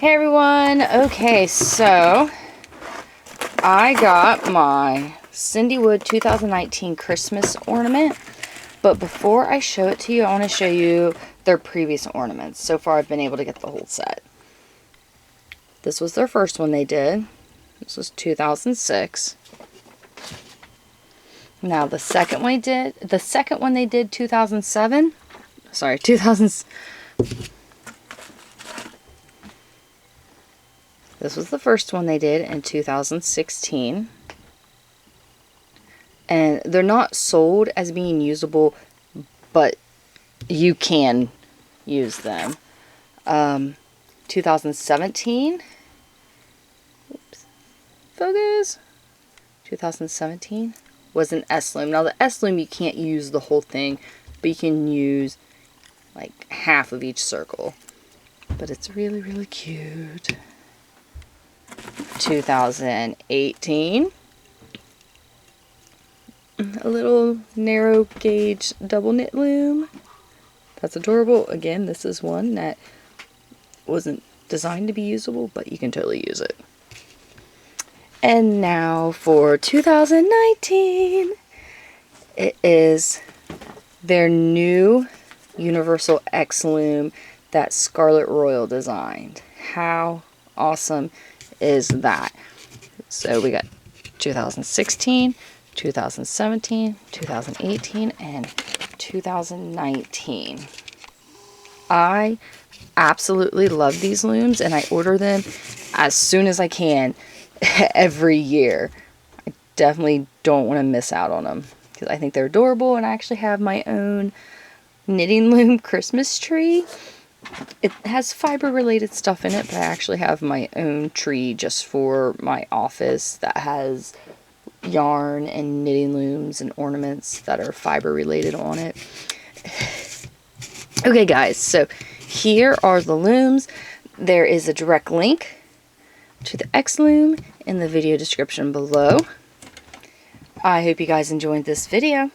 Hey everyone, okay, so I got my CindWood 2019 Christmas ornament, but before I show it to you, I want to show you their previous ornaments. So far I've been able to get the whole set. This was their first one they did. This was 2006. Now the second one they did 2007. Sorry, 2000. This was the first one they did in 2016. And they're not sold as being usable, but you can use them. 2017. Oops. Focus. 2017 was an S-loom. Now the S-loom you can't use the whole thing, but you can use like half of each circle. But it's really, really cute. 2018. A little narrow gauge double knit loom. That's adorable. Again, this is one that wasn't designed to be usable, but you can totally use it. And now for 2019, it is their new Universal X loom that Scarlet Royal designed. How awesome is that? So we got 2016, 2017, 2018, and 2019. I absolutely love these looms, and I order them as soon as I can every year. I definitely don't want to miss out on them because I think they're adorable, and I actually have my own knitting loom Christmas tree. It has fiber related stuff in it, but I actually have my own tree just for my office that has yarn and knitting looms and ornaments that are fiber related on it. Okay guys, so here are the looms. There is a direct link to the X loom in the video description below. I hope you guys enjoyed this video.